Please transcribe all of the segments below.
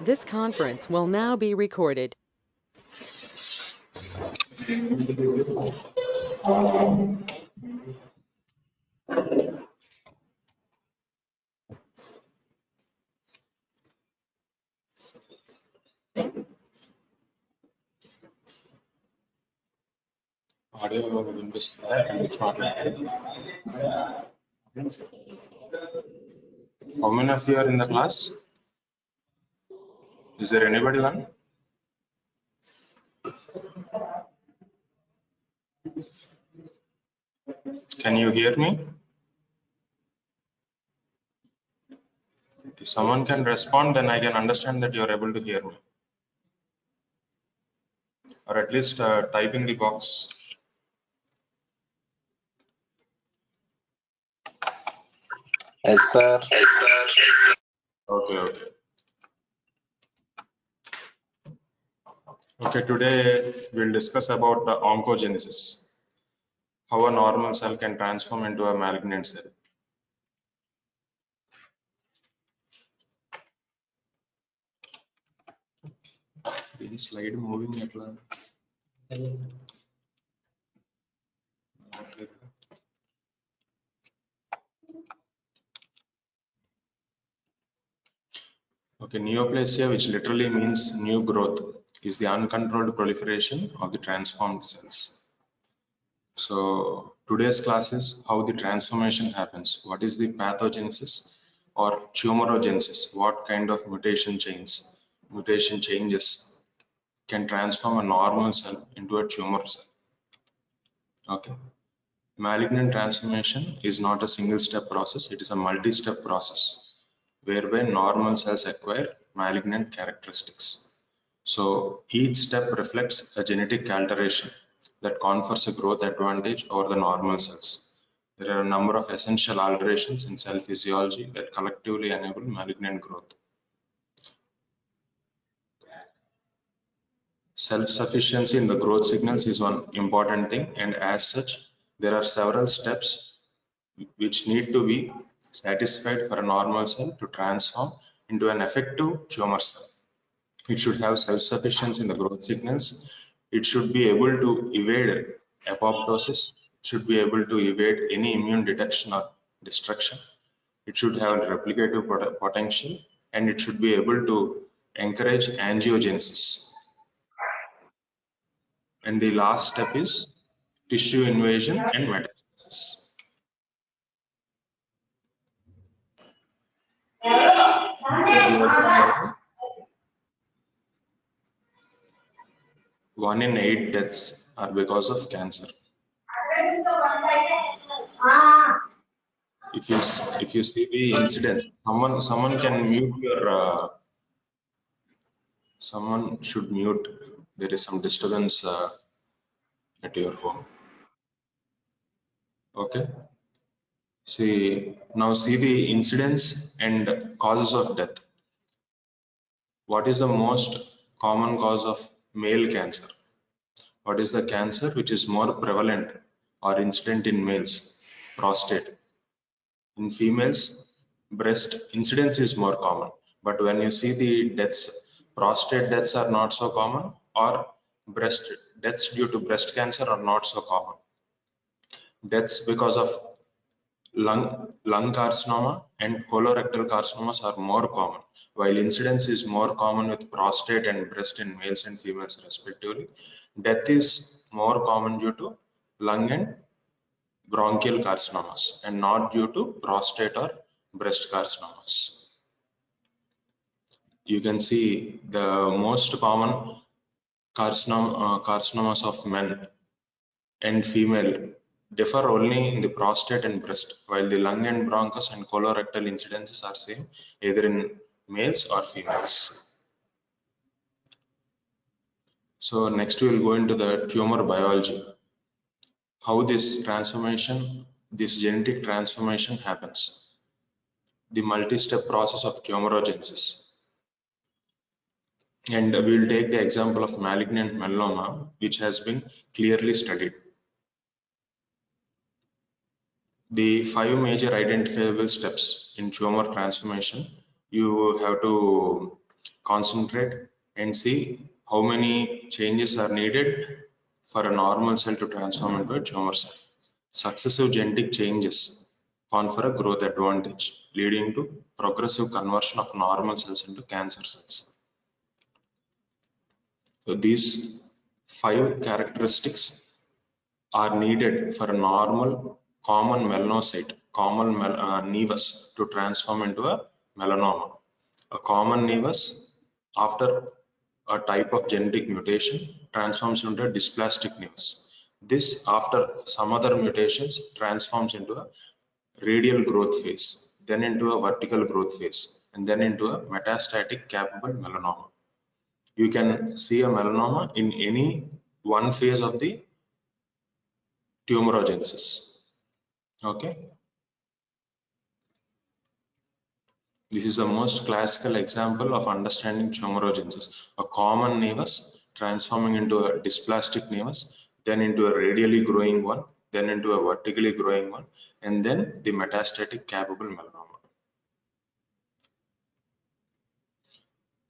This conference will now be recorded. Audio వినిపిస్తుందా? How many of you are in the class? Is there anybody one? Can you hear me? If someone can respond, then I can understand that you are able to hear me. Or at least type in the box. Yes, sir. Okay. Okay, today we'll discuss about oncogenesis. How a normal cell can transform into a malignant cell. This slide moving atla. Okay, neoplasia, which literally means new growth, is the uncontrolled proliferation of the transformed cells. So today's class is how the transformation happens. What is the pathogenesis or tumorogenesis? What kind of mutation changes can transform a normal cell into a tumor cell? Okay. Malignant transformation is not a single step process. It is a multi-step process whereby normal cells acquire malignant characteristics. So each step reflects a genetic alteration that confers a growth advantage over the normal cells. There are a number of essential alterations in cell physiology that collectively enable malignant growth. Self-sufficiency in the growth signals is one important thing, and as such, there are several steps which need to be satisfied for a normal cell to transform into an effective tumor cell. It should have self-sufficiency in the growth signals. It should be able to evade apoptosis. It should be able to evade any immune detection or destruction. It should have replicative potential, and it should be able to encourage angiogenesis. And the last step is tissue invasion and metastasis. One in 8 deaths are because of cancer. If you see the incidence, someone can mute your someone should mute. There is some disturbance at your home. Okay. Now see the incidence and causes of death. What is the most common cause of male cancer? What is the cancer which is more prevalent or incident in males? Prostate. In females, breast incidence is more common. But when you see the deaths, prostate deaths are not so common, or breast deaths due to breast cancer are not so common. Deaths because of lung carcinoma and colorectal carcinomas are more common. While incidence is more common with prostate and breast in males and females respectively, death is more common due to lung and bronchial carcinomas and not due to prostate or breast carcinomas. You can see the most common carcinomas of men and female differ only in the prostate and breast, while the lung and bronchus and colorectal incidences are same either in males or females. So next we will go into the tumor biology, how this transformation, this genetic transformation happens, the multi-step process of tumorogenesis. And we will take the example of malignant melanoma, which has been clearly studied. The 5 major identifiable steps in tumor transformation, you have to concentrate and see how many changes are needed for a normal cell to transform into a tumor cell. Successive genetic changes confer a growth advantage, leading to progressive conversion of normal cells into cancer cells. So these 5 characteristics are needed for a normal common melanocyte, common nevus to transform into a melanoma. A common nevus, after a type of genetic mutation, transforms into a dysplastic nevus. This, after some other mutations, transforms into a radial growth phase, then into a vertical growth phase, and then into a metastatic capable melanoma. You can see a melanoma in any one phase of the tumorigenesis. Okay, this is the most classical example of understanding tumorigenesis. A common nevus transforming into a dysplastic nevus, then into a radially growing one, then into a vertically growing one, and then the metastatic capable melanoma.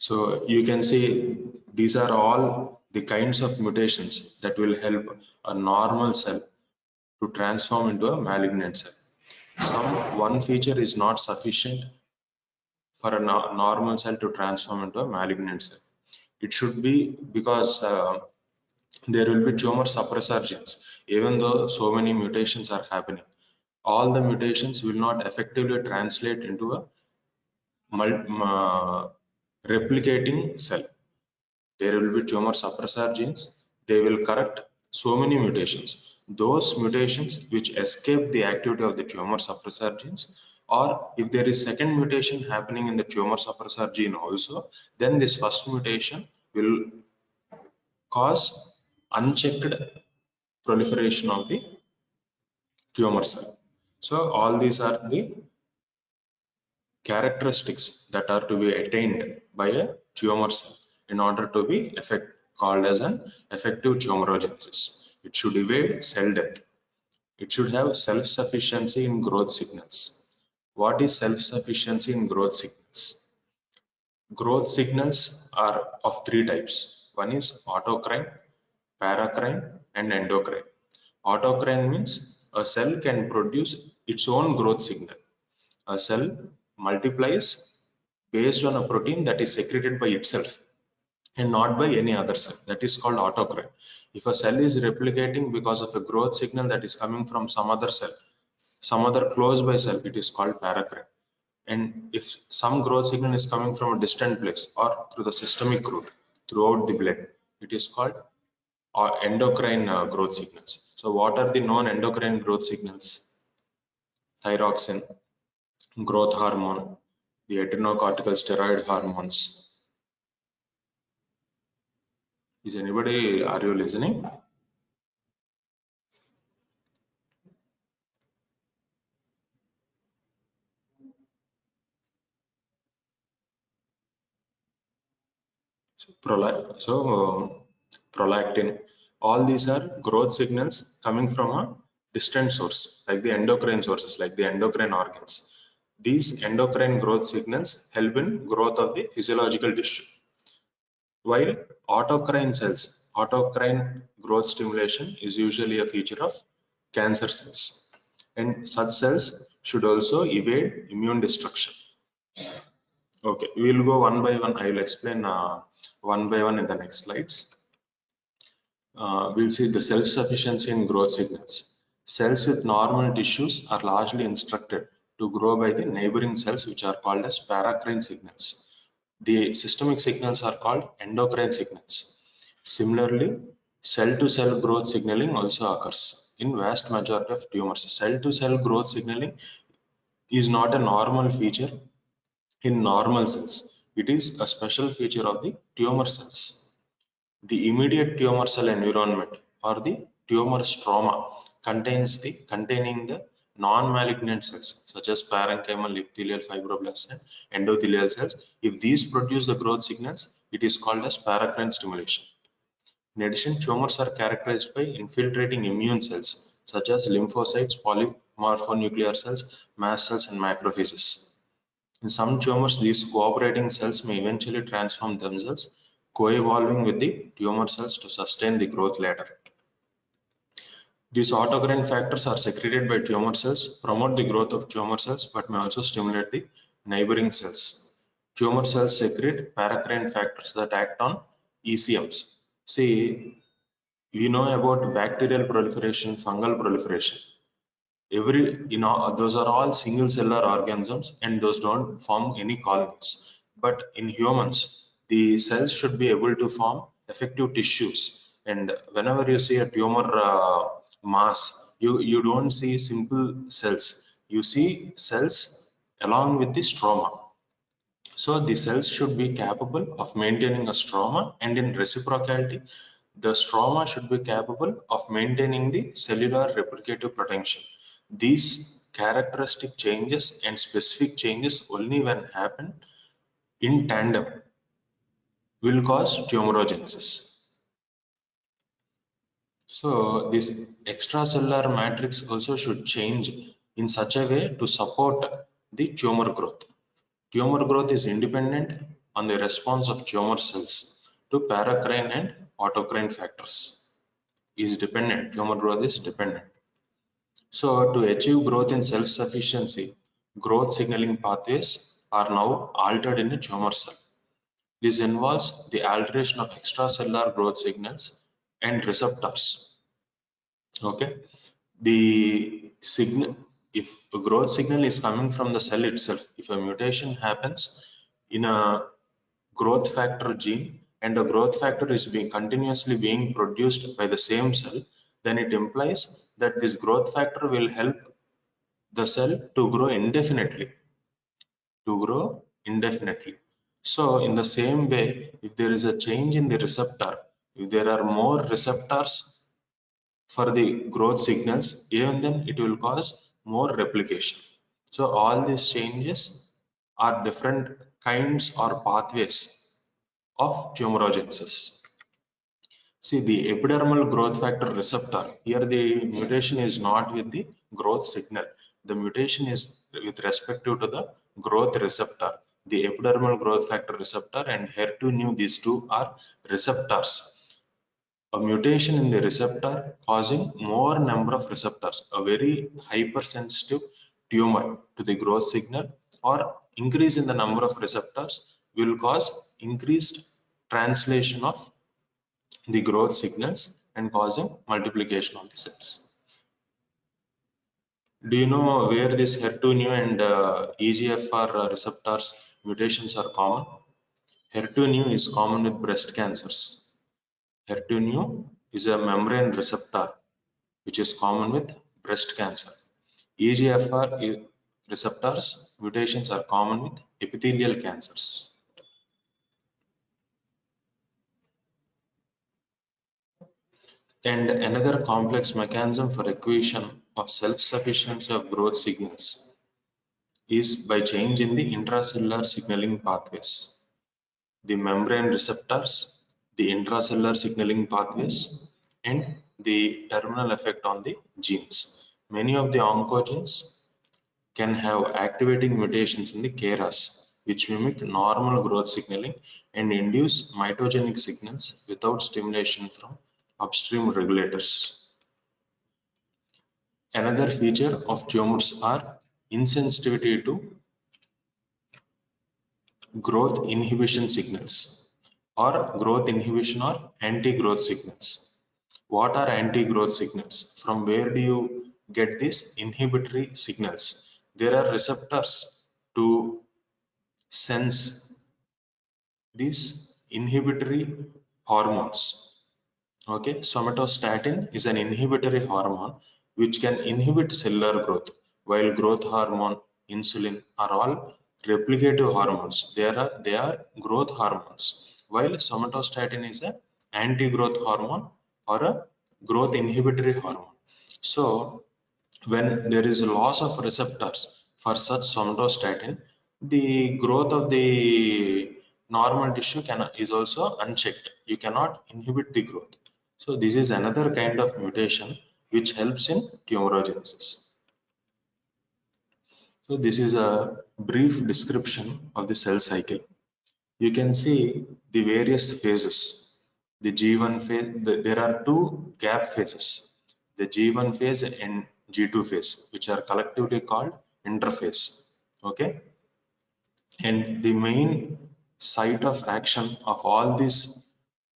So you can see these are all the kinds of mutations that will help a normal cell to transform into a malignant cell. One feature is not sufficient for a normal cell to transform into a malignant cell. It should be because there will be tumor suppressor genes, even though so many mutations are happening. All the mutations will not effectively translate into a replicating cell. There will be tumor suppressor genes. They will correct so many mutations. Those mutations which escape the activity of the tumor suppressor genes, or if there is second mutation happening in the tumor suppressor gene also, then this first mutation will cause unchecked proliferation of the tumor cell. So all these are the characteristics that are to be attained by a tumor cell in order to be called as an effective tumorigenesis. It should evade cell death. It should have self-sufficiency in growth signals. What is self-sufficiency in growth signals? Growth signals are of 3 types. One is autocrine, paracrine, and endocrine. Autocrine means a cell can produce its own growth signal. A cell multiplies based on a protein that is secreted by itself and not by any other cell. That is called autocrine. If a cell is replicating because of a growth signal that is coming from some other cell, some other close by cell, it is called paracrine. And if some growth signal is coming from a distant place or through the systemic route throughout the blood, it is called endocrine growth signals. So what are the known endocrine growth signals? Thyroxine, growth hormone, the adrenocortical steroid hormones. Is anybody, are you listening? Prolactin, all these are growth signals coming from a distant source, like the endocrine sources, like the endocrine organs. These endocrine growth signals help in growth of the physiological tissue. While autocrine growth stimulation is usually a feature of cancer cells. And such cells should also evade immune destruction. Okay, we will go one by one. I will explain one by one in the next slides. We'll see the self-sufficiency in growth signals. Cells with normal tissues are largely instructed to grow by the neighboring cells, which are called as paracrine signals. The systemic signals are called endocrine signals. Similarly, cell-to-cell growth signaling also occurs in vast majority of tumors. Cell-to-cell growth signaling is not a normal feature in normal cells. It is a special feature of the tumor cells. The immediate tumor cell environment or the tumor stroma containing the non-malignant cells such as parenchymal, epithelial, fibroblasts, and endothelial cells. If these produce the growth signals, it is called as paracrine stimulation. In addition, tumors are characterized by infiltrating immune cells such as lymphocytes, polymorphonuclear cells, mast cells, and macrophages. In some tumors, these cooperating cells may eventually transform themselves, co-evolving with the tumor cells to sustain the growth later. These autocrine factors are secreted by tumor cells, promote the growth of tumor cells, but may also stimulate the neighboring cells. Tumor cells secrete paracrine factors that act on ECMs. See, we know about bacterial proliferation, fungal proliferation. Those are all single cellular organisms and those don't form any colonies. But in humans, the cells should be able to form effective tissues. And whenever you see a tumor mass, you don't see simple cells. You see cells along with the stroma. So the cells should be capable of maintaining a stroma, and in reciprocality, the stroma should be capable of maintaining the cellular replicative potential. These characteristic changes and specific changes only when happen in tandem will cause tumorigenesis. So this extracellular matrix also should change in such a way to support the tumor growth. Tumor growth is independent on the response of tumor cells to paracrine and autocrine factors. Tumor growth is dependent. So to achieve growth in self-sufficiency, growth signaling pathways are now altered in a tumor cell. This involves the alteration of extracellular growth signals and receptors. Okay, the signal, if a growth signal is coming from the cell itself, if a mutation happens in a growth factor gene and the growth factor is continuously being produced by the same cell, then it implies that this growth factor will help the cell to grow indefinitely. So in the same way, if there is a change in the receptor, if there are more receptors for the growth signals, even then it will cause more replication. So all these changes are different kinds or pathways of tumorigenesis. See, the epidermal growth factor receptor, here the mutation is not with the growth signal. The mutation is with respect to the growth receptor. The epidermal growth factor receptor and HER2/neu, these two are receptors. A mutation in the receptor causing more number of receptors, a very hypersensitive tumor to the growth signal, or increase in the number of receptors will cause increased translation of the growth signals and causing multiplication of the cells. Do you know where this HER2/neu and EGFR receptors mutations are common? HER2/neu is common with breast cancers. HER2/neu is a membrane receptor which is common with breast cancer. EGFR receptors mutations are common with epithelial cancers. And another complex mechanism for acquisition of self-sufficiency of growth signals is by change in the intracellular signaling pathways. The membrane receptors, the intracellular signaling pathways, and the terminal effect on the genes. Many of the oncogenes can have activating mutations in the KRAS, which mimic normal growth signaling and induce mitogenic signals without stimulation from upstream regulators. Another feature of tumors are insensitivity to growth inhibition signals or growth inhibition or anti-growth signals. What are anti-growth signals? From where do you get these inhibitory signals? There are receptors to sense these inhibitory hormones. Okay, somatostatin is an inhibitory hormone which can inhibit cellular growth, while growth hormone, insulin are all replicative hormones. They are growth hormones, while somatostatin is an anti-growth hormone or a growth inhibitory hormone. So when there is a loss of receptors for such somatostatin, the growth of the normal tissue is also unchecked. You cannot inhibit the growth. So this is another kind of mutation which helps in tumorigenesis. So this is a brief description of the cell cycle. You can see the various phases. The G1 phase, there are two gap phases, the G1 phase and G2 phase, which are collectively called interphase. Okay. And the main site of action of all these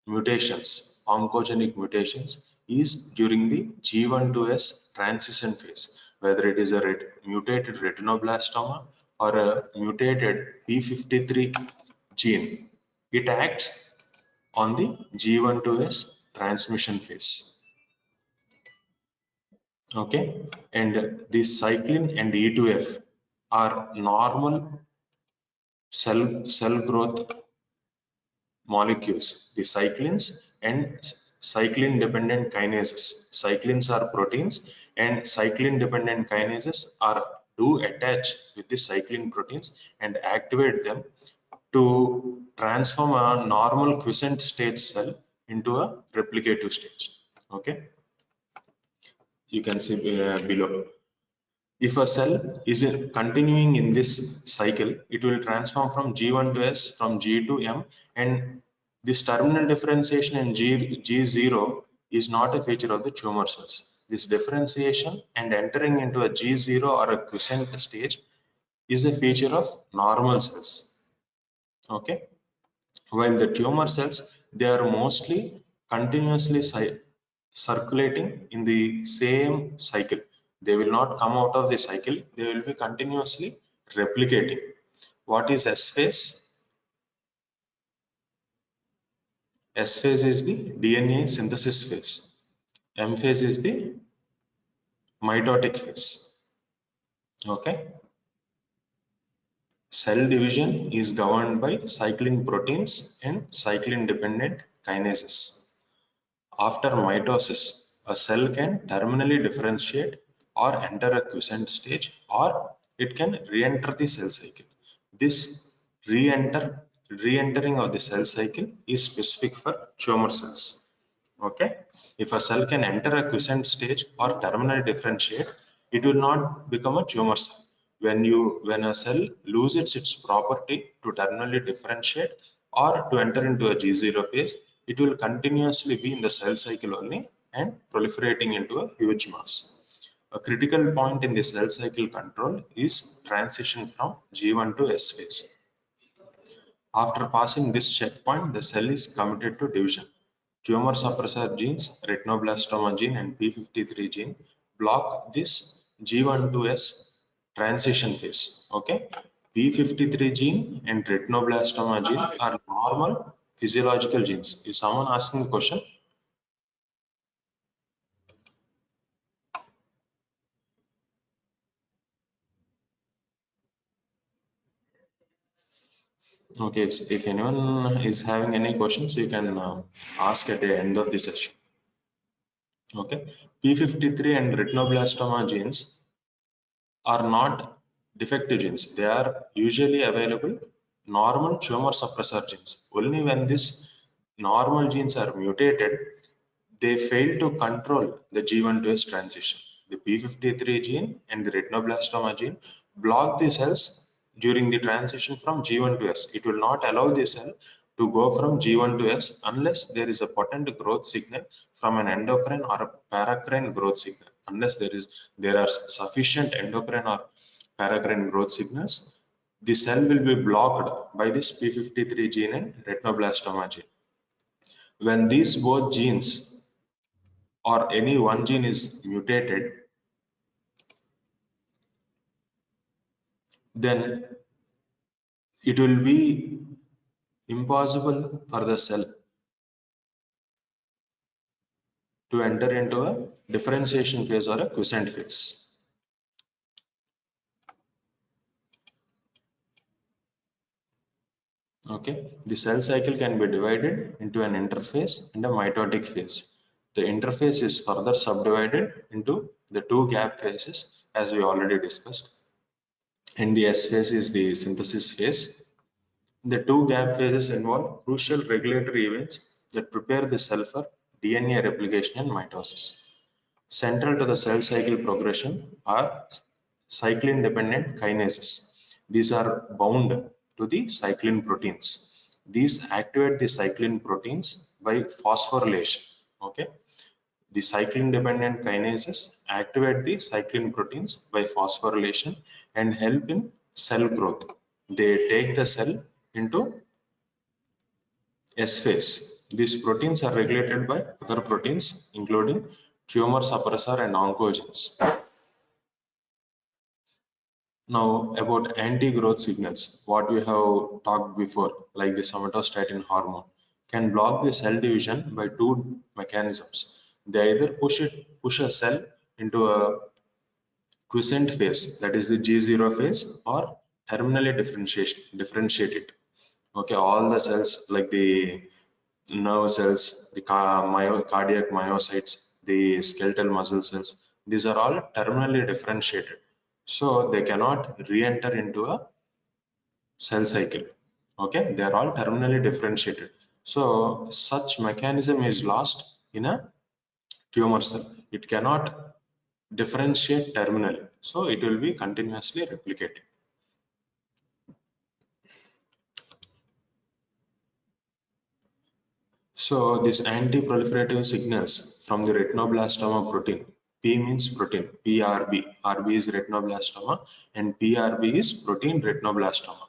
mutations, oncogenic mutations, is during the G1 to S transition phase, whether it is a mutated retinoblastoma or a mutated P53 gene. It acts on the G1 to S transmission phase. Okay, and the cyclin and E2F are normal cell growth molecules, the cyclins and cyclin dependent kinases. Cyclins are proteins and cyclin dependent kinases are do attach with the cyclin proteins and activate them to transform a normal quiescent state cell into a replicative stage. Okay, you can see below. If a cell is continuing in this cycle, it will transform from G1 to S, from G to M, and this terminal differentiation in G0 is not a feature of the tumor cells. This differentiation and entering into a G0 or a quiescent stage is a feature of normal cells. Okay, while the tumor cells, they are mostly continuously circulating in the same cycle. They will not come out of the cycle, they will be continuously replicating. What is S phase? S phase is the DNA synthesis phase. M phase is the mitotic phase. Okay. Cell division is governed by cyclin proteins and cyclin dependent kinases. After mitosis, a cell can terminally differentiate or enter a quiescent stage, or it can re-enter the cell cycle. This re-entering of the cell cycle is specific for tumor cells. Okay, if a cell can enter a quiescent stage or terminally differentiate, it will not become a tumor cell. When a cell loses its property to terminally differentiate or to enter into a G0 phase, it will continuously be in the cell cycle only and proliferating into a huge mass. A critical point in the cell cycle control is transition from G1 to S phase. After passing this checkpoint, the cell is committed to division. Tumor suppressor genes, retinoblastoma gene and P53 gene block this G1 to S transition phase. Okay, P53 gene and retinoblastoma gene are normal physiological genes. Is someone asking the question? Okay, if anyone is having any questions, you can ask at the end of the session. Okay, P53 and retinoblastoma genes are not defective genes. They are usually available normal tumor suppressor genes. Only when these normal genes are mutated, they fail to control the G1 to S transition. The P53 gene and the retinoblastoma gene block the cells during the transition from G1 to S. It will not allow the cell to go from G1 to S unless there is a potent growth signal from an endocrine or a paracrine growth signal. Unless there are sufficient endocrine or paracrine growth signals, the cell will be blocked by this P53 gene and retinoblastoma gene. When these both genes or any one gene is mutated, then it will be impossible for the cell to enter into a differentiation phase or a quiescent phase. Okay, the cell cycle can be divided into an interphase and a mitotic phase. The interphase is further subdivided into the two gap phases as we already discussed. And the S phase is the synthesis phase. The two gap phases involve crucial regulatory events that prepare the cell for DNA replication and mitosis. Central to the cell cycle progression are cyclin dependent kinases. These are bound to the cyclin proteins. These activate the cyclin proteins by phosphorylation. Okay. The cyclin dependent kinases activate the cyclin proteins by phosphorylation and help in cell growth. They take the cell into S phase. These proteins are regulated by other proteins including tumor suppressor and oncogenes. Now about anti-growth signals, what we have talked before, like the somatostatin hormone, can block the cell division by two mechanisms. They either push a cell into a quiescent phase, that is the G0 phase, or terminally differentiate it. Okay, all the cells like the nerve cells, the cardiac myocytes, the skeletal muscle cells, these are all terminally differentiated. So they cannot re-enter into a cell cycle. Okay, they are all terminally differentiated. So such mechanism is lost in a tumor cell. It cannot differentiate terminally. So it will be continuously replicated. So these anti-proliferative signals from the retinoblastoma protein, P means protein, PRB, RB is retinoblastoma and PRB is protein retinoblastoma.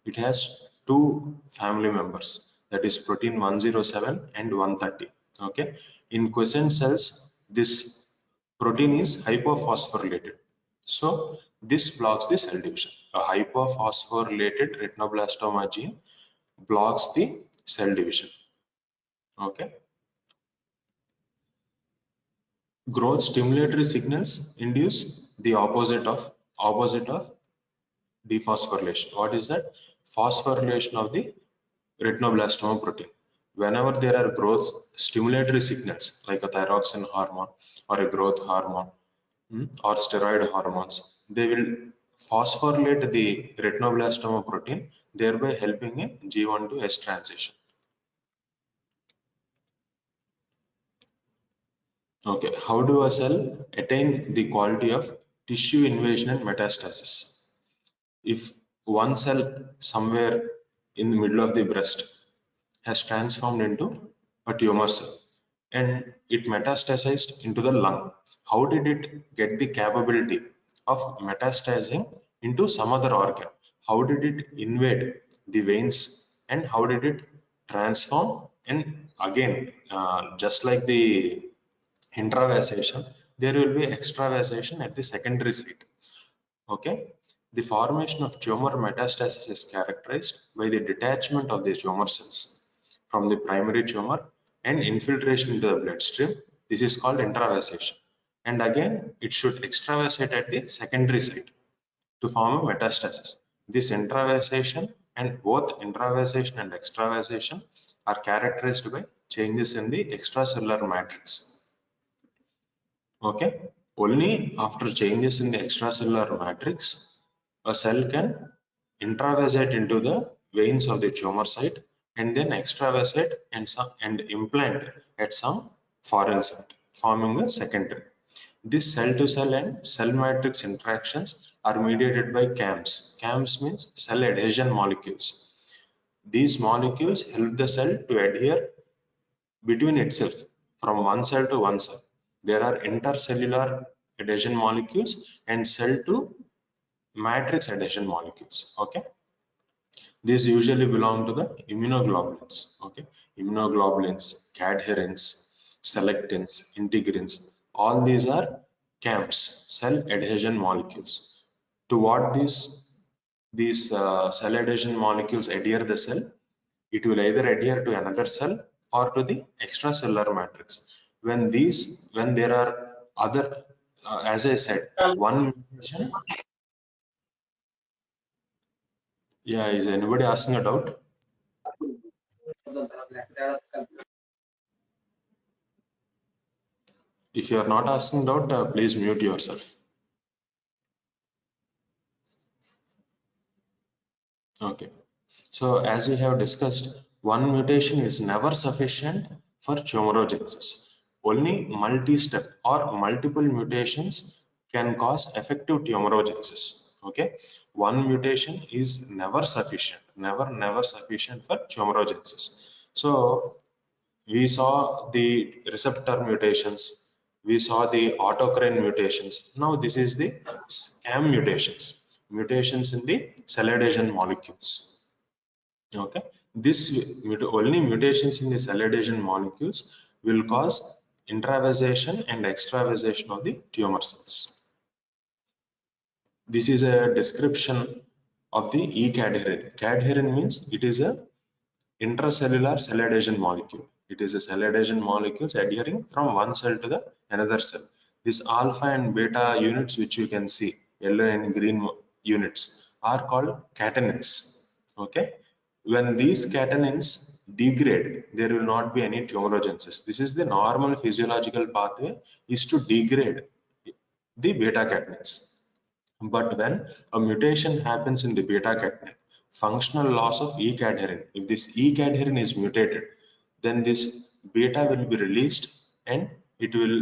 It has two family members, that is protein 107 and 130. Okay, in quiescent cells, this protein is hypophosphorylated. So this blocks the cell division. A hypophosphorylated retinoblastoma gene blocks the cell division. Okay. Growth stimulatory signals induce the opposite of dephosphorylation. What is that? Phosphorylation of the retinoblastoma protein. Whenever there are growth stimulatory signals like a thyroxine hormone or a growth hormone or steroid hormones, they will phosphorylate the retinoblastoma protein, thereby helping in G1 to S transition. Okay, how do a cell attain the quality of tissue invasion and metastasis? If one cell somewhere in the middle of the breast has transformed into a tumor cell and it metastasized into the lung, how did it get the capability of metastasizing into some other organ? How did it invade the veins and how did it transform? And again, just like the intravasation, there will be extravasation at the secondary site. Okay, the formation of tumor metastasis is characterized by the detachment of the tumor cells from the primary tumor and infiltration into the bloodstream. This is called intravasation. And again, it should extravasate at the secondary site to form a metastasis. This intravasation and both intravasation and extravasation are characterized by changes in the extracellular matrix. Okay, only after changes in the extracellular matrix, a cell can intravasate into the veins of the tumor site and then extravasate and implant at some foreign site, forming a secondary. This cell-to-cell and cell matrix interactions are mediated by CAMs. CAMs means cell adhesion molecules. These molecules help the cell to adhere between itself from one cell to one cell. There are intercellular adhesion molecules and cell to matrix adhesion molecules. Okay, these usually belong to the immunoglobulins. Okay, immunoglobulins, cadherins, selectins, integrins, all these are CAMs, cell adhesion molecules. To what these cell adhesion molecules adhere the cell, it will either adhere to another cell or to the extracellular matrix. When there are other, as I said, one mutation. Yeah, is anybody asking a doubt? If you are not asking doubt, please mute yourself. Okay. So as we have discussed, one mutation is never sufficient for tumorigenesis. Only multi-step or multiple mutations can cause effective tumorigenesis. Okay, one mutation is never sufficient, never sufficient for tumorigenesis. So we saw the receptor mutations, we saw the autocrine mutations. Now this is the scam mutations in the cell adhesion molecules. Okay, this only mutations in the cell adhesion molecules will cause intravasation and extravasation of the tumor cells. This is a description of the E-cadherin. Cadherin means it is a intracellular cell adhesion molecule. It is a cell adhesion molecules adhering from one cell to the another cell. This alpha and beta units which you can see, yellow and green units, are called catenins. Okay, when these catenins degrade, there will not be any tumorigenesis. This is the normal physiological pathway, is to degrade the beta catenins. But when a mutation happens in the beta catenin, functional loss of E-cadherin, if this E-cadherin is mutated, then this beta will be released and it will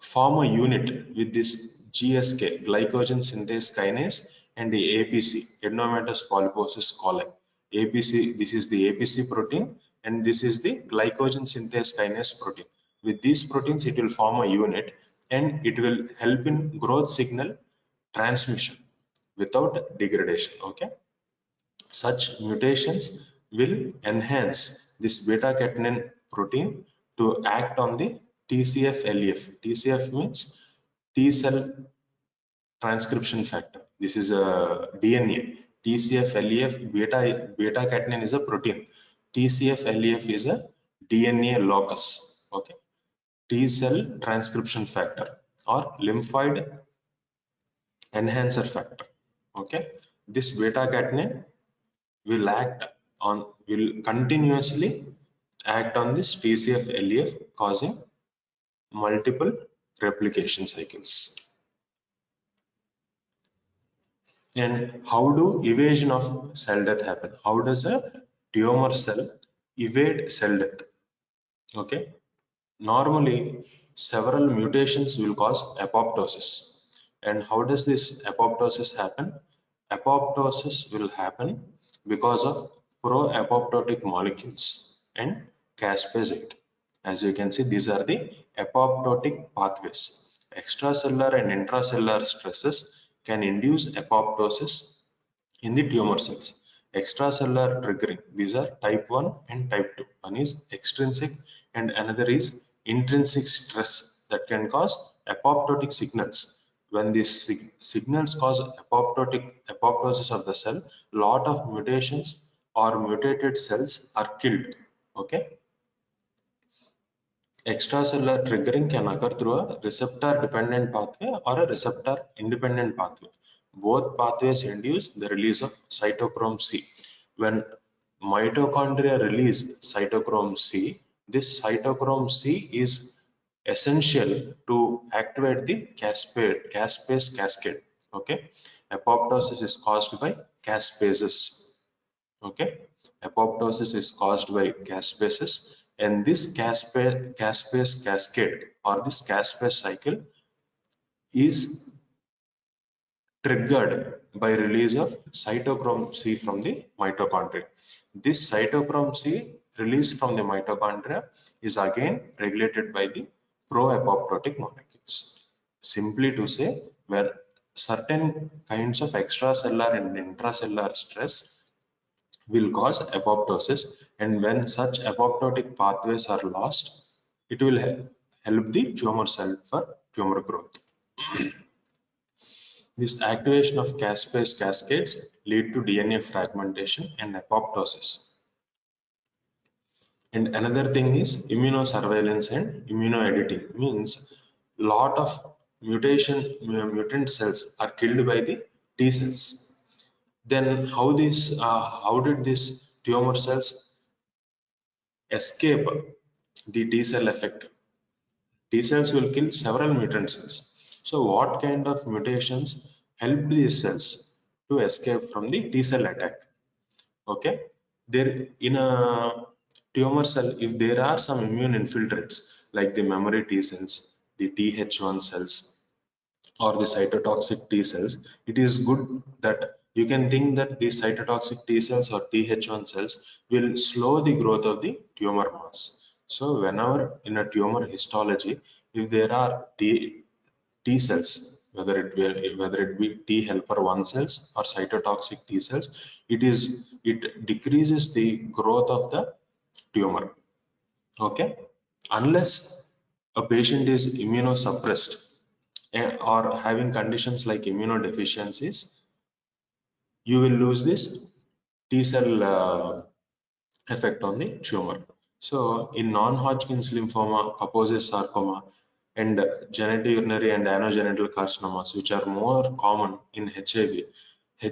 form a unit with this GSK, glycogen synthase kinase, and the APC, adenomatous polyposis coli. APC, this is the APC protein, and this is the glycogen synthase kinase protein. With these proteins, it will form a unit and it will help in growth signal transmission without degradation. Okay, such mutations will enhance this beta catenin protein to act on the TCF-LEF. TCF means T cell transcription factor. This is a DNA. TCF-LEF, beta catenin is a protein. TCF-LEF is a DNA locus. Okay, T cell transcription factor or lymphoid enhancer factor. Okay, this beta catenin will continuously act on this TCF-LEF, causing multiple replication cycles. And how do evasion of cell death happen? How does a tumor cell evade cell death? Okay, normally several mutations will cause apoptosis. And how does this apoptosis happen? Apoptosis will happen because of pro-apoptotic molecules and caspase 8. As you can see, these are the apoptotic pathways. Extracellular and intracellular stresses can induce apoptosis in the tumor cells. Extracellular triggering, these are type 1 and type 2. One is extrinsic and another is intrinsic stress that can cause apoptotic signals. When these signals cause apoptosis of the cell, lot of mutations or mutated cells are killed. Okay, extracellular triggering can occur through a receptor dependent pathway or a receptor independent pathway. Both pathways induce the release of cytochrome C. When mitochondria release cytochrome C, this cytochrome C is essential to activate the caspase cascade. Okay, apoptosis is caused by caspases. Okay, apoptosis is caused by caspases, and this caspase cascade or this caspase cycle is triggered by release of cytochrome C from the mitochondria. This cytochrome C released from the mitochondria is again regulated by the pro-apoptotic molecules. Simply to say, where certain kinds of extracellular and intracellular stress will cause apoptosis, and when such apoptotic pathways are lost, it will help the tumor cell for tumor growth. This activation of caspase cascades lead to DNA fragmentation and apoptosis. And another thing is immunosurveillance and immunoediting, means lot of mutant cells are killed by the T cells. Then how did these tumor cells escape the T cell effect? T cells will kill several mutant cells. So what kind of mutations help these cells to escape from the T cell attack? Okay, there in a tumor cell, if there are some immune infiltrates like the memory T cells, the Th1 cells, or the cytotoxic T cells, it is good that you can think that these cytotoxic T cells or Th1 cells will slow the growth of the tumor mass. So whenever in a tumor histology, if there are T cells, whether it be T helper 1 cells or cytotoxic T cells, it decreases the growth of the tumor. Okay, unless a patient is immunosuppressed or having conditions like immunodeficiencies, you will lose this T cell effect on the tumor. So in non-Hodgkin's lymphoma, Kaposi sarcoma, and genitourinary and anogenital carcinomas, which are more common in HIV,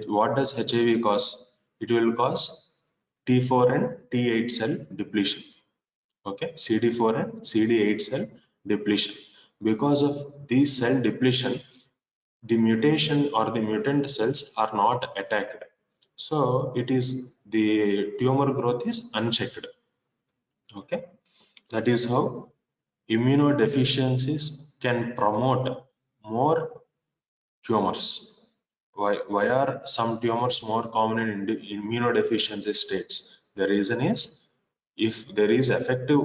what does HIV cause? It will cause T4 and T8 cell depletion. Okay, CD4 and CD8 cell depletion. Because of these cell depletion, the mutation or the mutant cells are not attacked. So it is the tumor growth is unchecked. Okay, that is how immunodeficiencies can promote more tumors. Why are some tumors more common in immunodeficiency states? The reason is if there is effective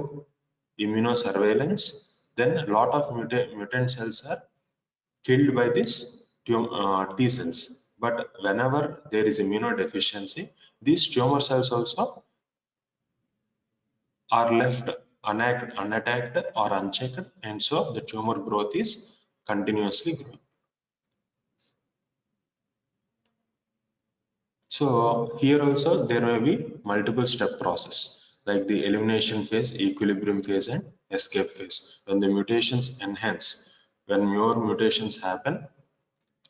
immunosurveillance, then a lot of mutant cells are killed by this T cells. But whenever there is immunodeficiency, these tumor cells also are left unattacked or unchecked, and so the tumor growth is continuously growing. So here also there may be multiple step process like the elimination phase, equilibrium phase, and escape phase. When the mutations enhance, when more mutations happen,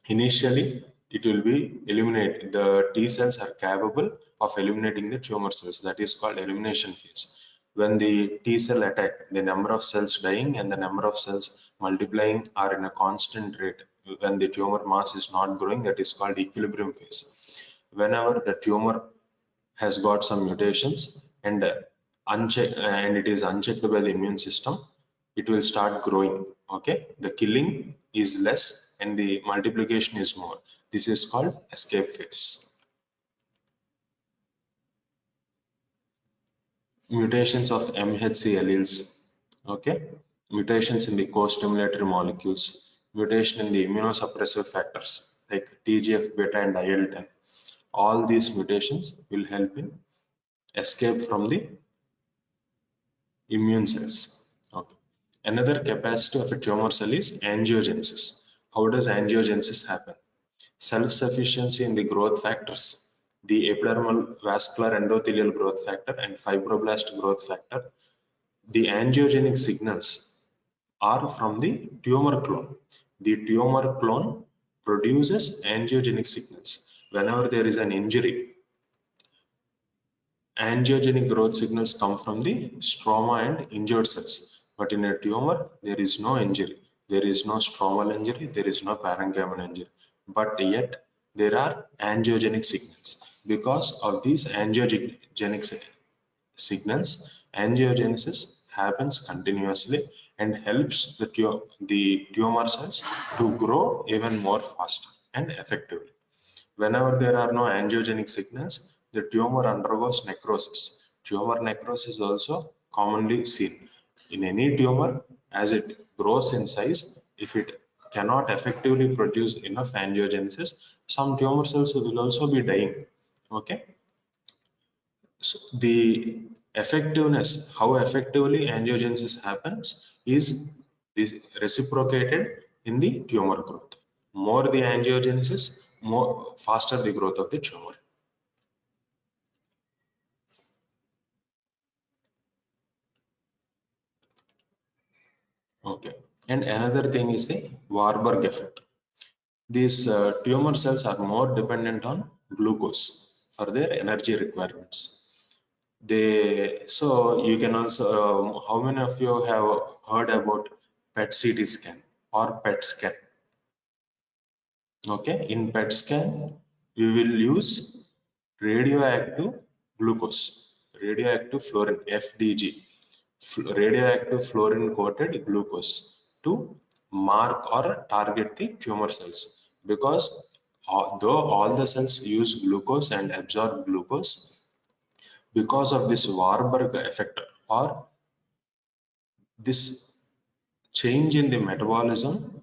initially it will be eliminate. The T cells are capable of eliminating the tumor cells. That is called elimination phase. When the T cell attack, the number of cells dying and the number of cells multiplying are in a constant rate. When the tumor mass is not growing, that is called equilibrium phase. Whenever the tumor has got some mutations and and it is unchecked by the immune system, it will start growing. Okay, the killing is less and the multiplication is more. This is called escape phase. Mutations of MHC alleles. Okay, mutations in the co-stimulatory molecules, mutation in the immunosuppressive factors like TGF beta and IL-10. All these mutations will help in escape from the immune cells. Okay. Another capacity of a tumor cell is angiogenesis. How does angiogenesis happen? Self-sufficiency in the growth factors, the epidermal vascular endothelial growth factor and fibroblast growth factor. The angiogenic signals are from the tumor clone. The tumor clone produces angiogenic signals. Whenever there is an injury, angiogenic growth signals come from the stroma and injured cells. But in a tumor, there is no injury. There is no stromal injury. There is no parenchymal injury. But yet, there are angiogenic signals. Because of these angiogenic signals, angiogenesis happens continuously and helps the tumor cells to grow even more faster and effectively. Whenever there are no angiogenic signals, the tumor undergoes necrosis. Tumor necrosis is also commonly seen. In any tumor, as it grows in size, if it cannot effectively produce enough angiogenesis, some tumor cells will also be dying. Okay. So the effectiveness, how effectively angiogenesis happens, is this reciprocated in the tumor growth. More the angiogenesis, more faster the growth of the tumor. Okay, and another thing is the Warburg effect. These tumor cells are more dependent on glucose for their energy requirements. So you can also, how many of you have heard about PET CT scan or PET scan? Okay, in PET scan, we will use radioactive glucose, radioactive fluorine, FDG, radioactive fluorine coated glucose to mark or target the tumor cells, because though all the cells use glucose and absorb glucose, because of this Warburg effect or this change in the metabolism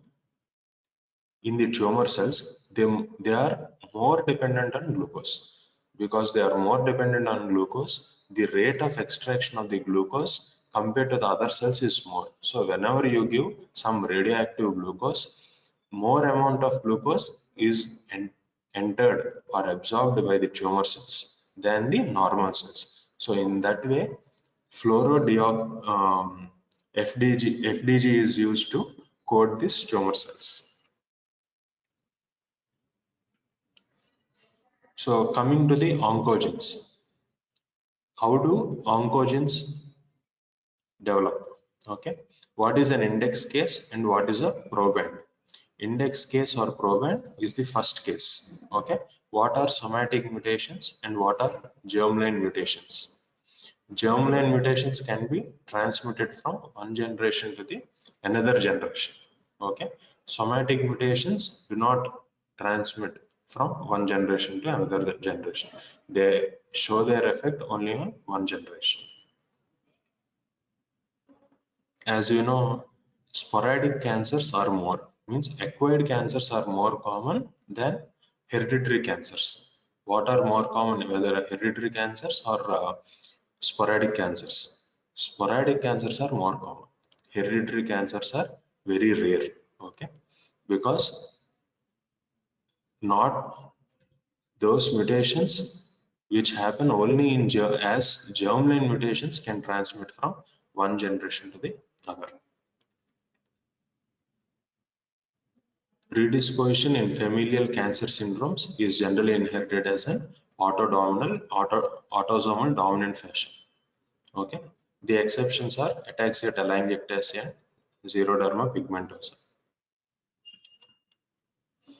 in the tumor cells, they are more dependent on glucose. Because they are more dependent on glucose, the rate of extraction of the glucose compared to the other cells is more. So whenever you give some radioactive glucose, more amount of glucose is entered or absorbed by the tumor cells than the normal cells. So in that way, fluorodeox FDG is used to coat these tumor cells. So coming to the oncogenes, how do oncogenes develop? Okay, what is an index case and what is a proband? Index case or proband is the first case. Okay, what are somatic mutations and what are germline mutations? Germline mutations can be transmitted from one generation to the another generation. Okay, somatic mutations do not transmit from one generation to another generation. They show their effect only on one generation. As you know, sporadic cancers are more, means acquired cancers are more common than hereditary cancers. What are more common, whether hereditary cancers or sporadic cancers? Sporadic cancers are more common. Hereditary cancers are very rare. Okay, because not those mutations which happen only in as germline mutations can transmit from one generation to the other. Predisposition in familial cancer syndromes is generally inherited as an autosomal dominant fashion. Okay. The exceptions are ataxia telangiectasia and xeroderma pigmentosa.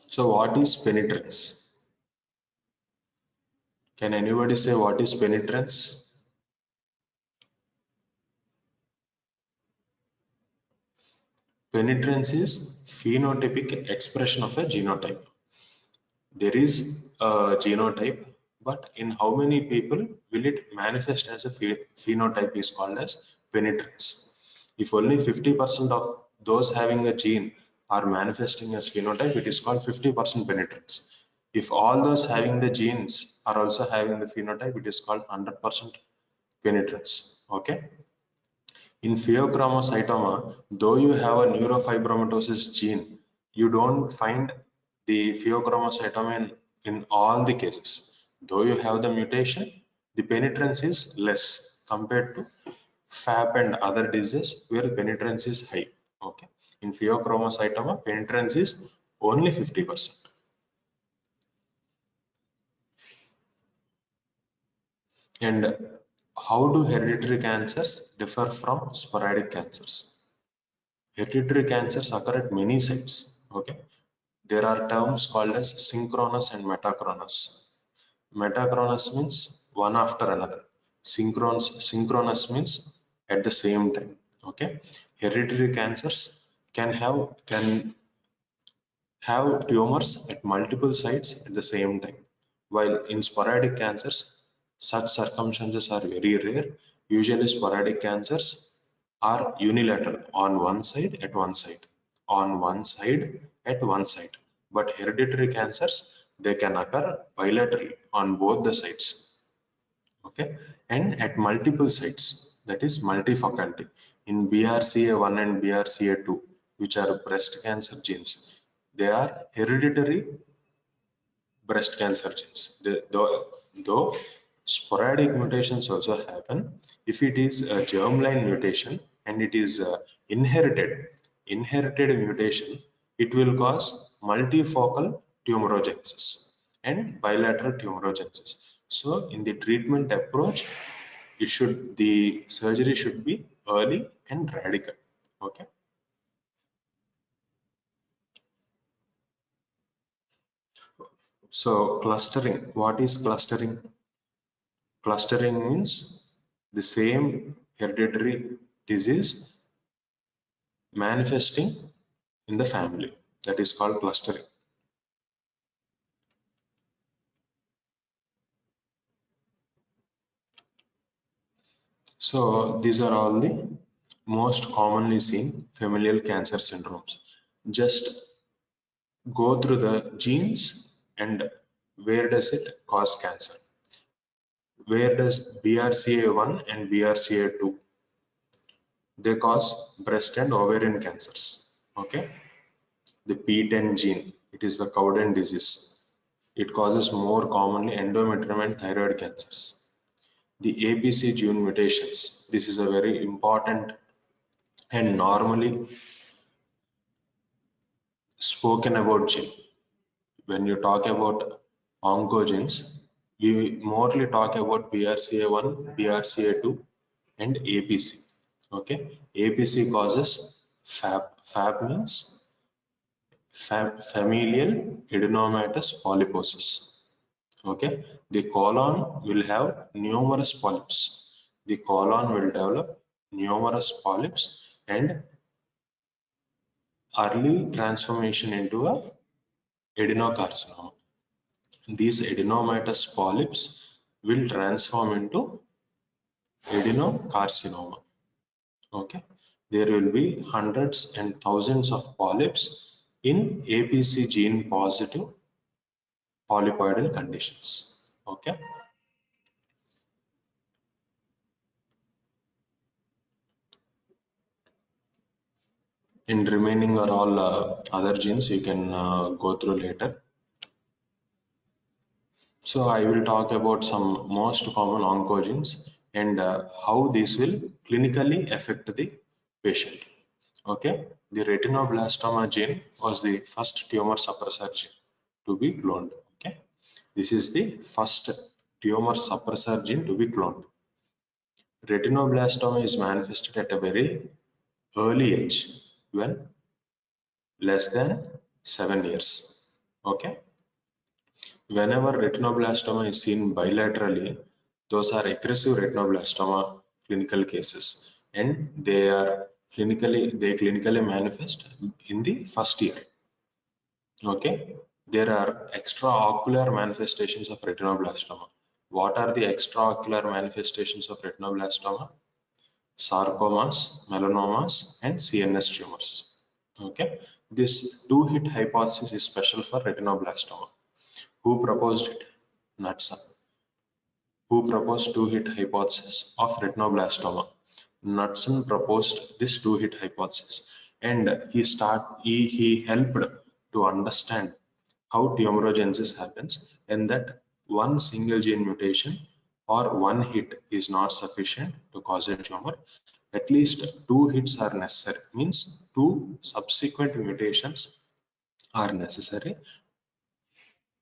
So what is penetrance? Can anybody say what is penetrance? Penetrance is phenotypic expression of a genotype. There is a genotype, but in how many people will it manifest as a phenotype is called as penetrance. If only 50% of those having a gene are manifesting as phenotype, it is called 50% penetrance. If all those having the genes are also having the phenotype, it is called 100% penetrance. Okay. In pheochromocytoma, though you have a neurofibromatosis gene, you don't find the pheochromocytoma in all the cases. Though you have the mutation, the penetrance is less compared to FAP and other diseases where penetrance is high. Okay. In pheochromocytoma, penetrance is only 50%. And how do hereditary cancers differ from sporadic cancers? Hereditary cancers occur at many sites. Okay, there are terms called as synchronous and metachronous. Metachronous means one after another. Synchronous means at the same time. Okay, hereditary cancers can have tumors at multiple sites at the same time. While in sporadic cancers, such circumstances are very rare. Usually, sporadic cancers are unilateral on one side at one site, on one side at one site. But hereditary cancers, they can occur bilaterally on both the sides. Okay, and at multiple sites, that is multifocality. In BRCA1 and BRCA2, which are breast cancer genes, they are hereditary breast cancer genes. Though sporadic mutations also happen, if it is a germline mutation and it is inherited mutation, it will cause multifocal tumorigenesis and bilateral tumorigenesis. So in the treatment approach, the surgery should be early and radical. Okay. So clustering, what is clustering? Clustering means the same hereditary disease manifesting in the family. That is called clustering. So these are all the most commonly seen familial cancer syndromes. Just go through the genes and where does it cause cancer? Where does BRCA1 and BRCA2? They cause breast and ovarian cancers. Okay, the P10 gene, it is the Cowden disease. It causes more commonly endometrium and thyroid cancers. The APC gene mutations, this is a very important and normally spoken about gene. When you talk about oncogenes, we morely talk about BRCA1, BRCA2 and APC. Okay, APC causes FAP. FAP means familial adenomatous polyposis. Okay, the colon will have numerous polyps. The colon will develop numerous polyps and early transformation into a adenocarcinoma. These adenomatous polyps will transform into adenocarcinoma. Okay, there will be hundreds and thousands of polyps in APC gene positive polypoidal conditions. Okay, and remaining are all other genes you can go through later. So I will talk about some most common oncogenes and how these will clinically affect the patient. Okay, the retinoblastoma gene was the first tumor suppressor gene to be cloned. Okay, this is the first tumor suppressor gene to be cloned. Retinoblastoma is manifested at a very early age, when less than 7 years. Okay, whenever retinoblastoma is seen bilaterally, those are aggressive retinoblastoma clinical cases, and they clinically manifest in the first year. Okay, there are extraocular manifestations of retinoblastoma. What are the extraocular manifestations of retinoblastoma? Sarcomas, melanomas, and CNS tumors. Okay, this two-hit hypothesis is special for retinoblastoma. Who proposed it? Knudsen. Who proposed two-hit hypothesis of retinoblastoma? Knudsen proposed this two-hit hypothesis, and he helped to understand how tumorigenesis happens, and that one single gene mutation or one hit is not sufficient to cause a tumor. At least two hits are necessary, means two subsequent mutations are necessary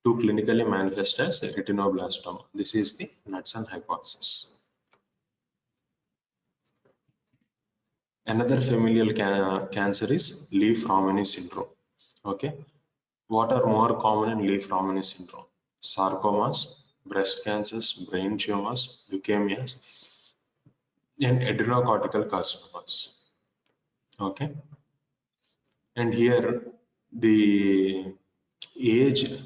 to clinically manifest as retinoblastoma. This is the Knudsen hypothesis. Another familial cancer is Leigh-Fraumeni syndrome. Okay, what are more common in Leigh-Fraumeni syndrome? Sarcomas, breast cancers, brain tumors, leukemias, and adrenocortical carcinomas. Okay, and here the age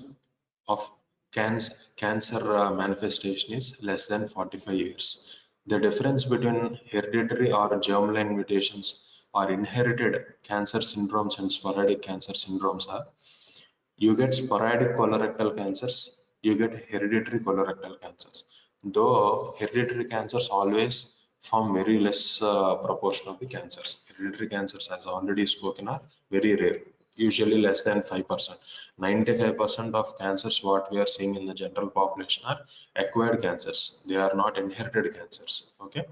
of cancer manifestation is less than 45 years. The difference between hereditary or germline mutations or inherited cancer syndromes and sporadic cancer syndromes are: you get sporadic colorectal cancers, you get hereditary colorectal cancers. Though hereditary cancers always form very less proportion of the cancers. Hereditary cancers, as already spoken, are very rare, usually less than 5%. 95% of cancers what we are seeing in the general population are acquired cancers. They are not inherited cancers. Okay,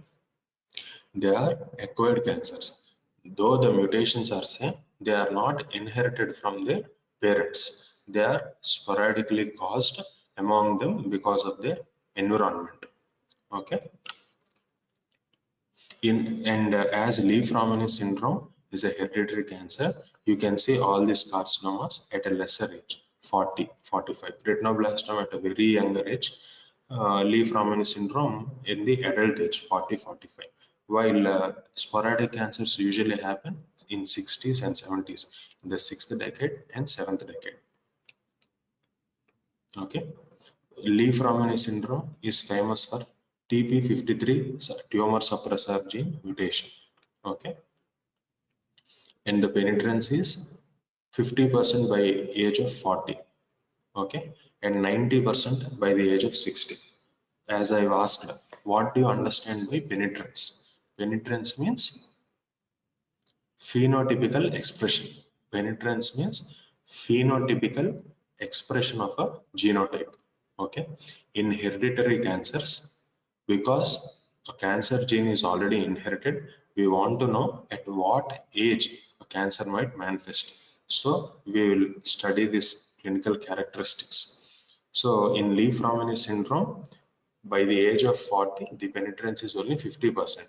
they are acquired cancers. Though the mutations are same, they are not inherited from their parents. They are sporadically caused among them because of their environment. Okay. As Leigh-Fraumeni syndrome is a hereditary cancer, you can see all these carcinomas at a lesser age, 40, 45. Retinoblastoma at a very younger age. Leigh-Fraumeni syndrome in the adult age, 40, 45. while sporadic cancers usually happen in 60s and 70s, in the 6th decade and 7th decade. Okay, Lee-Fraumeni syndrome is famous for TP53 tumor suppressor gene mutation. Okay, and the penetrance is 50% by age of 40. Okay, and 90% by the age of 60. As I've asked, what do you understand by penetrance? Penetrance means phenotypical expression. Penetrance means phenotypical expression of a genotype. Okay, in hereditary cancers, because a cancer gene is already inherited, we want to know at what age a cancer might manifest. So we will study this clinical characteristics. So in Lee-Fraumeni syndrome, by the age of 40, the penetrance is only 50%.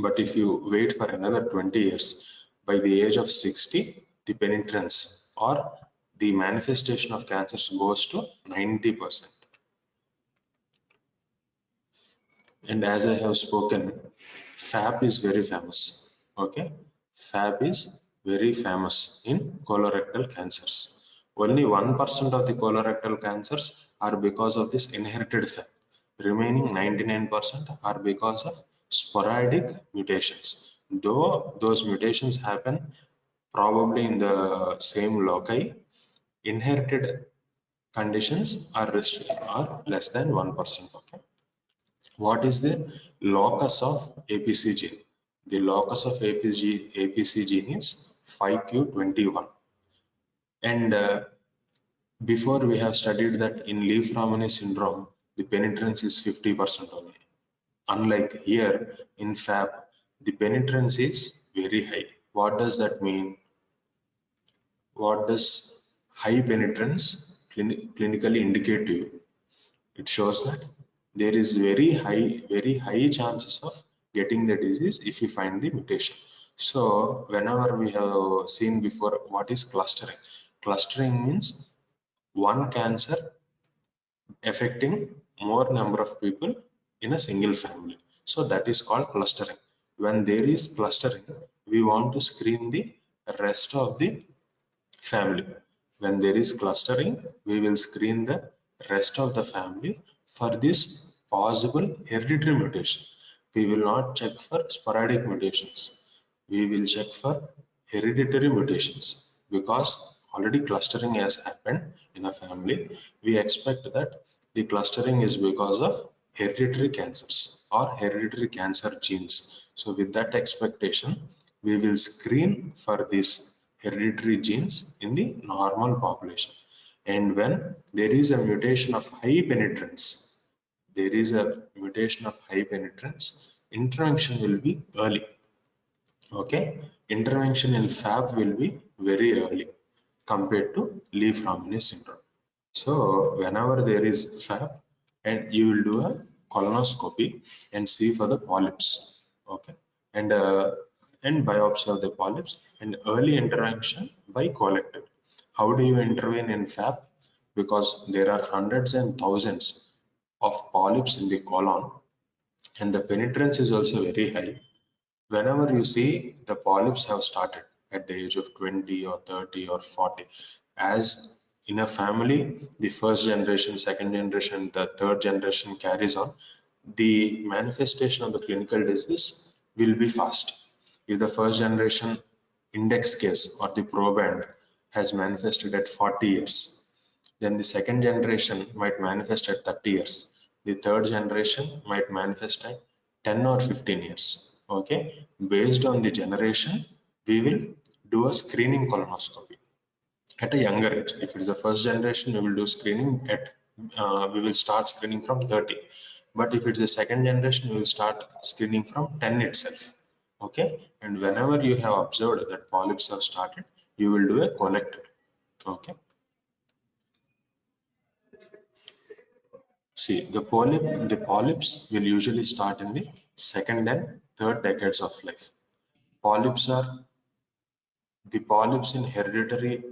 But if you wait for another 20 years, by the age of 60, the penetrance or the manifestation of cancers goes to 90%. And as I have spoken, FAP is very famous. Okay, FAP is very famous in colorectal cancers. Only 1% of the colorectal cancers are because of this inherited FAP. Remaining 99% are because of sporadic mutations. Though those mutations happen probably in the same loci, inherited conditions are less than 1%. Okay. What is the locus of APC gene? The locus of APC gene is 5q21. And before we have studied that in Lee-Fraumeni syndrome, the penetrance is 50% only. Unlike here in FAP, the penetrance is very high. What does that mean? What does high penetrance clinically indicate to you? It shows that there is very high chances of getting the disease if you find the mutation. So whenever we have seen before, what is clustering? Clustering means one cancer affecting more number of people in a single family. So that is called clustering. When there is clustering, we want to screen the rest of the family. When there is clustering, we will screen the rest of the family for this possible hereditary mutation. We will not check for sporadic mutations. We will check for hereditary mutations because already clustering has happened in a family. We expect that the clustering is because of hereditary cancers or hereditary cancer genes. So with that expectation, we will screen for these hereditary genes in the normal population. And when there is a mutation of high penetrance, intervention will be early. Okay, intervention in FAP will be very early compared to Lee-Fraumeni syndrome. So whenever there is FAP, and you will do a colonoscopy and see for the polyps. Okay, and biopsy of the polyps and early intervention by colectomy. How do you intervene in FAP? Because there are hundreds and thousands of polyps in the colon and the penetrance is also very high. Whenever you see the polyps have started at the age of 20 or 30 or 40, as in a family, the first generation, second generation, the third generation carries on, the manifestation of the clinical disease will be fast. If the first generation index case or the proband has manifested at 40 years, then the second generation might manifest at 30 years. The third generation might manifest at 10 or 15 years. Okay, based on the generation, we will do a screening colonoscopy at a younger age. If it is the first generation, we will do screening at we will start screening from 30. But if it's the second generation, we will start screening from 10 itself. Okay, and whenever you have observed that polyps have started, you will do a colectomy. Okay. See, the polyps will usually start in the second and third decades of life. Polyps are the polyps in hereditary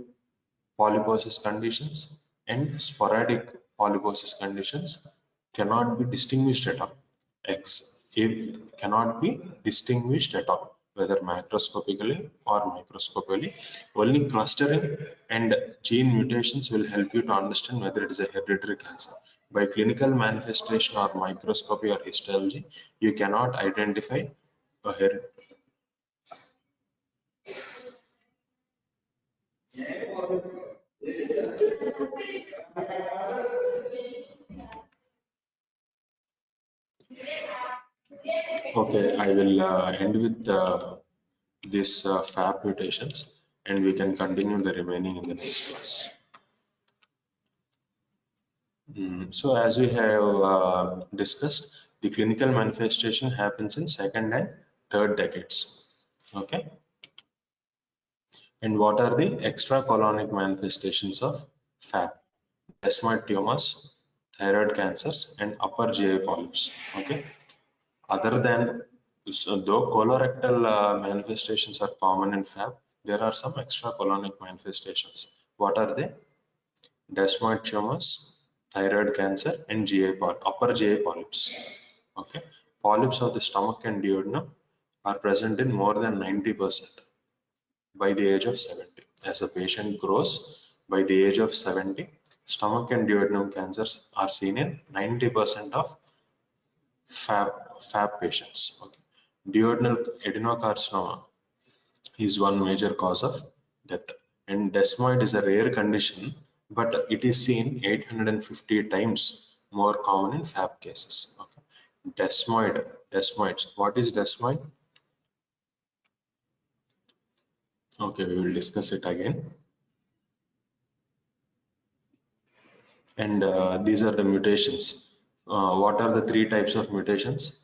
polyposis conditions and sporadic polyposis conditions cannot be distinguished at all. it cannot be distinguished at all, whether macroscopically or microscopically. Only clustering and gene mutations will help you to understand whether it is a hereditary cancer. By clinical manifestation or microscopy or histology, you cannot identify a hereditary. Okay, I will end with this FAB mutations, and we can continue the remaining in the next class. So as we have discussed, the clinical manifestation happens in second and third decades. Okay. And what are the extracolonic manifestations of FAB? Desmoid tumors, thyroid cancers, and upper GI polyps. Okay. Other than, so though colorectal manifestations are common in FAB, there are some extracolonic manifestations. What are they? Desmoid tumors, thyroid cancer, and upper GI polyps. Okay, polyps of the stomach and duodenum are present in more than 90% by the age of 70. As the patient grows, by the age of 70, stomach and duodenum cancers are seen in 90% of FAB patients. Okay. Duodenal adenocarcinoma is one major cause of death, and desmoid is a rare condition, but it is seen 850 times more common in FAB cases. Okay. Desmoids. What is desmoid? Okay, we will discuss it again. And these are the mutations. What are the three types of mutations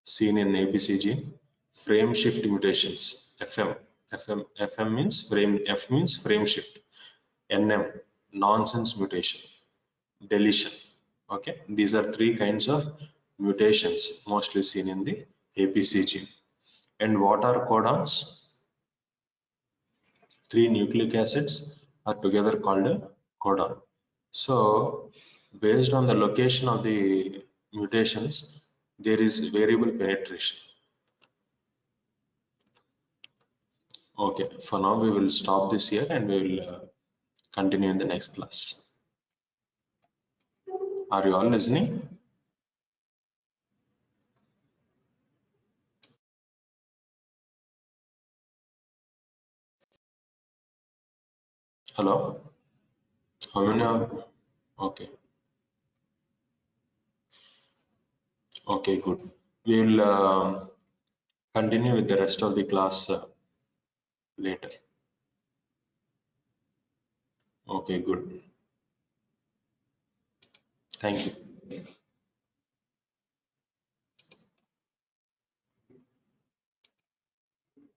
seen in APC gene? Frame shift mutations, FM. FM means frame, F means frame shift. NM, nonsense mutation, deletion. Okay, these are three kinds of mutations mostly seen in the APC gene. And what are codons? Three nucleic acids are together called a codon. So, based on the location of the mutations, there is variable penetration. Okay, for now we will stop this here and we will continue in the next class. Are you all listening? Hello? How many are? Okay. Okay, good. We will continue with the rest of the class later. Okay, good. Thank you.